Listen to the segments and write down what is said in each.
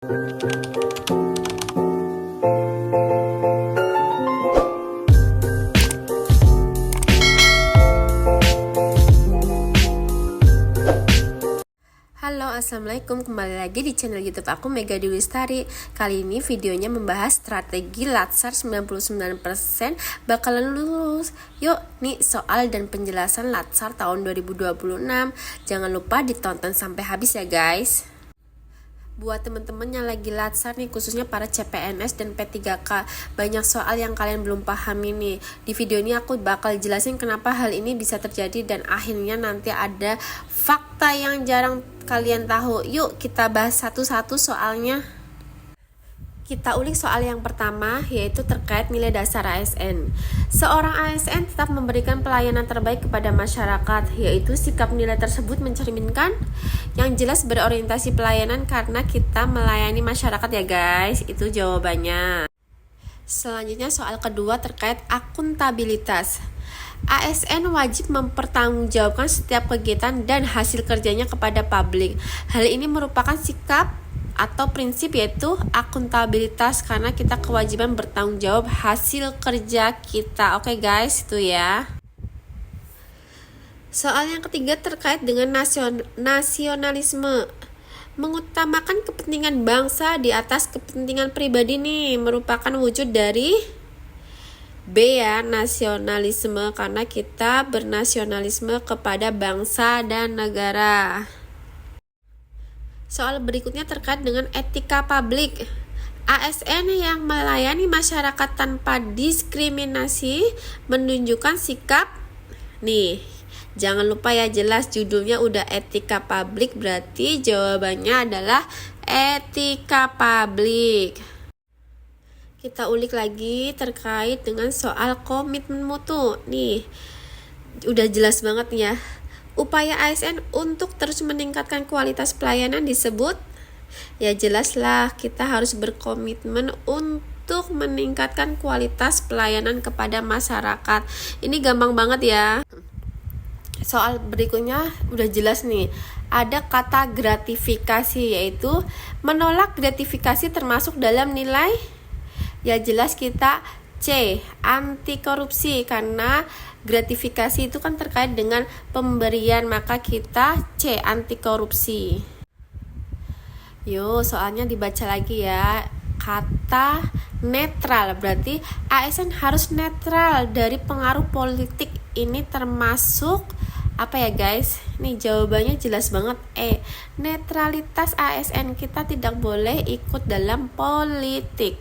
Halo, assalamualaikum, kembali lagi di channel YouTube aku Mega Dewi Lestari. Kali ini videonya membahas strategi Latsar 99% bakalan lulus. Yuk, nih soal dan penjelasan Latsar tahun 2026. Jangan lupa ditonton sampai habis ya guys. Buat temen-temen yang lagi Latsar nih, khususnya para CPNS dan P3K, banyak soal yang kalian belum pahami nih. Di video ini aku bakal jelasin kenapa hal ini bisa terjadi dan akhirnya nanti ada fakta yang jarang kalian tahu. Yuk kita bahas satu-satu soalnya. Kita ulik soal yang pertama, yaitu terkait nilai dasar ASN. Seorang ASN tetap memberikan pelayanan terbaik kepada masyarakat, yaitu sikap nilai tersebut mencerminkan yang jelas berorientasi pelayanan karena kita melayani masyarakat ya guys. Itu jawabannya. Selanjutnya soal kedua terkait akuntabilitas. ASN wajib mempertanggungjawabkan setiap kegiatan dan hasil kerjanya kepada publik. Hal ini merupakan sikap atau prinsip, yaitu akuntabilitas, karena kita kewajiban bertanggung jawab hasil kerja kita. Oke guys, itu ya. Soal yang ketiga terkait dengan nasionalisme. Mengutamakan kepentingan bangsa di atas kepentingan pribadi nih merupakan wujud dari B ya, nasionalisme, karena kita bernasionalisme kepada bangsa dan negara. Soal berikutnya terkait dengan etika publik. ASN yang melayani masyarakat tanpa diskriminasi menunjukkan sikap nih. Jangan lupa ya, jelas judulnya udah etika publik, berarti jawabannya adalah etika publik. Kita ulik lagi terkait dengan soal komitmen mutu. Nih, udah jelas banget ya. Upaya ASN untuk terus meningkatkan kualitas pelayanan disebut, ya jelaslah kita harus berkomitmen untuk meningkatkan kualitas pelayanan kepada masyarakat. Ini gampang banget ya. Soal berikutnya udah jelas nih. Ada kata gratifikasi, yaitu menolak gratifikasi termasuk dalam nilai. Ya jelas kita C, anti korupsi, karena gratifikasi itu kan terkait dengan pemberian, maka kita C, anti korupsi. Yuk, soalnya dibaca lagi ya. Kata netral, berarti ASN harus netral dari pengaruh politik. Ini termasuk apa ya guys? Nih jawabannya jelas banget, netralitas ASN, kita tidak boleh ikut dalam politik.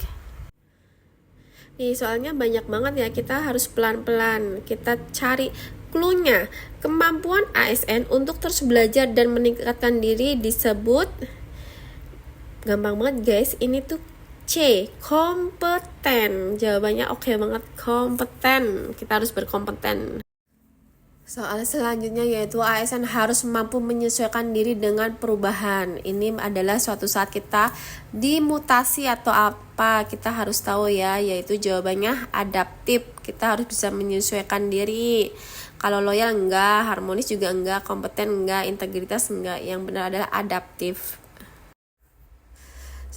Nih soalnya banyak banget ya, kita harus pelan-pelan kita cari clue-nya. Kemampuan ASN untuk terus belajar dan meningkatkan diri disebut, gampang banget guys, ini tuh C, kompeten. Jawabannya oke banget, kompeten. Kita harus berkompeten. Soal selanjutnya yaitu ASN harus mampu menyesuaikan diri dengan perubahan. Ini adalah suatu saat kita dimutasi atau apa, kita harus tahu ya, yaitu jawabannya adaptif. Kita harus bisa menyesuaikan diri. Kalau loyal enggak, harmonis juga enggak, kompeten enggak, integritas enggak. Yang benar adalah adaptif.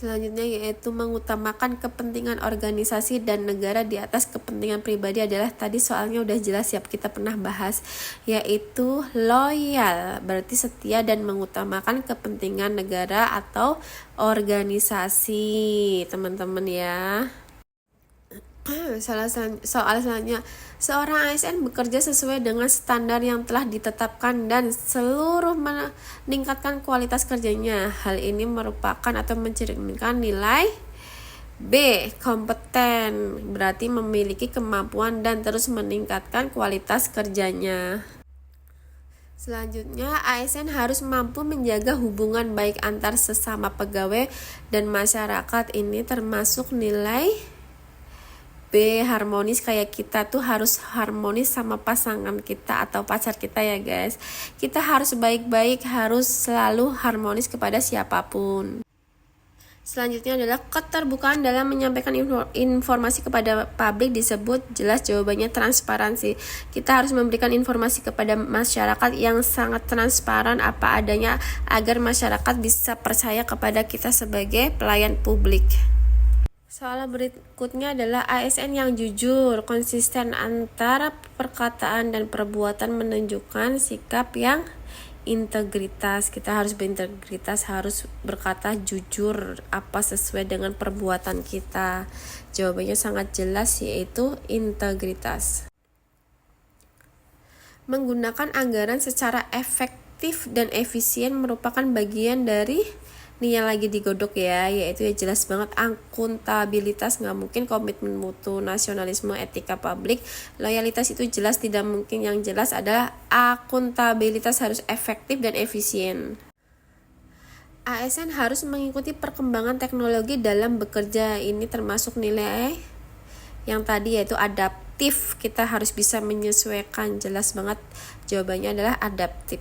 Selanjutnya yaitu mengutamakan kepentingan organisasi dan negara di atas kepentingan pribadi, adalah tadi soalnya udah jelas ya, kita pernah bahas, yaitu loyal, berarti setia dan mengutamakan kepentingan negara atau organisasi, teman-teman ya. Soal selanjutnya, seorang ASN bekerja sesuai dengan standar yang telah ditetapkan dan seluruh meningkatkan kualitas kerjanya. Hal ini merupakan atau mencerminkan nilai B, kompeten, berarti memiliki kemampuan dan terus meningkatkan kualitas kerjanya. Selanjutnya, ASN harus mampu menjaga hubungan baik antar sesama pegawai dan masyarakat. Ini termasuk nilai B, harmonis, kayak kita tuh harus harmonis sama pasangan kita atau pacar kita ya guys. Kita harus baik-baik, harus selalu harmonis kepada siapapun. Selanjutnya adalah keterbukaan dalam menyampaikan informasi kepada publik disebut jelas, jawabannya transparansi. Kita harus memberikan informasi kepada masyarakat yang sangat transparan apa adanya agar masyarakat bisa percaya kepada kita sebagai pelayan publik. Soal berikutnya adalah ASN yang jujur, konsisten antara perkataan dan perbuatan menunjukkan sikap yang integritas. Kita harus berintegritas, harus berkata jujur apa sesuai dengan perbuatan kita. Jawabannya sangat jelas, yaitu integritas. Menggunakan anggaran secara efektif dan efisien merupakan bagian dari ini yang lagi digodok ya, yaitu ya jelas banget akuntabilitas, nggak mungkin, komitmen mutu, nasionalisme, etika publik, loyalitas itu jelas tidak mungkin. Yang jelas adalah akuntabilitas harus efektif dan efisien. ASN harus mengikuti perkembangan teknologi dalam bekerja. Ini termasuk nilai yang tadi yaitu adaptif. Kita harus bisa menyesuaikan, jelas banget jawabannya adalah adaptif.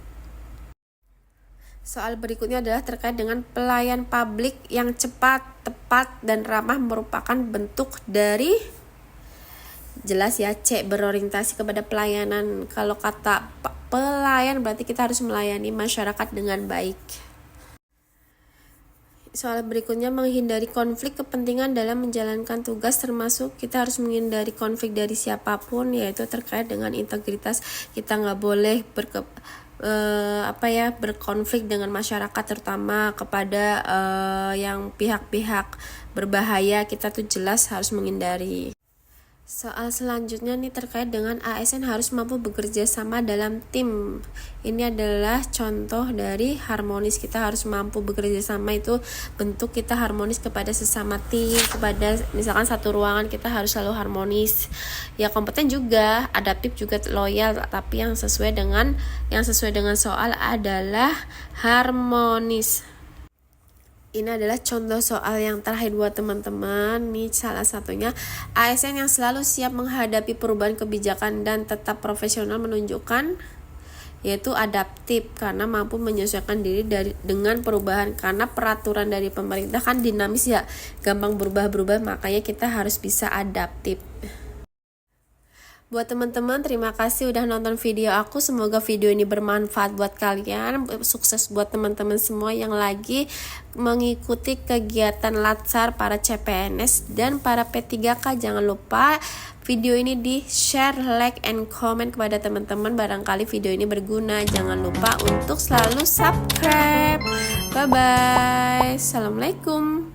Soal berikutnya adalah terkait dengan pelayan publik yang cepat, tepat, dan ramah merupakan bentuk dari jelas ya, C, berorientasi kepada pelayanan. Kalau kata pelayan berarti kita harus melayani masyarakat dengan baik. Soal berikutnya menghindari konflik kepentingan dalam menjalankan tugas, termasuk kita harus menghindari konflik dari siapapun, yaitu terkait dengan integritas. Kita nggak boleh berkonflik dengan masyarakat, terutama kepada yang pihak-pihak berbahaya. Kita tuh jelas harus menghindari. Soal selanjutnya nih terkait dengan ASN harus mampu bekerja sama dalam tim. Ini adalah contoh dari harmonis. Kita harus mampu bekerja sama, itu bentuk kita harmonis kepada sesama tim, kepada misalkan satu ruangan kita harus selalu harmonis. Ya kompeten juga, adaptif juga, loyal, tapi yang sesuai dengan soal adalah harmonis. Ini adalah contoh soal yang terakhir buat teman-teman. Nih salah satunya, ASN yang selalu siap menghadapi perubahan kebijakan dan tetap profesional menunjukkan yaitu adaptif karena mampu menyesuaikan diri dengan perubahan, karena peraturan dari pemerintah kan dinamis ya, gampang berubah-berubah, makanya kita harus bisa adaptif. Buat teman-teman, terima kasih udah nonton video aku. Semoga video ini bermanfaat buat kalian. Sukses buat teman-teman semua yang lagi mengikuti kegiatan Latsar, para CPNS dan para P3K. Jangan lupa video ini di share, like, and comment kepada teman-teman. Barangkali video ini berguna. Jangan lupa untuk selalu subscribe. Bye-bye. Assalamualaikum.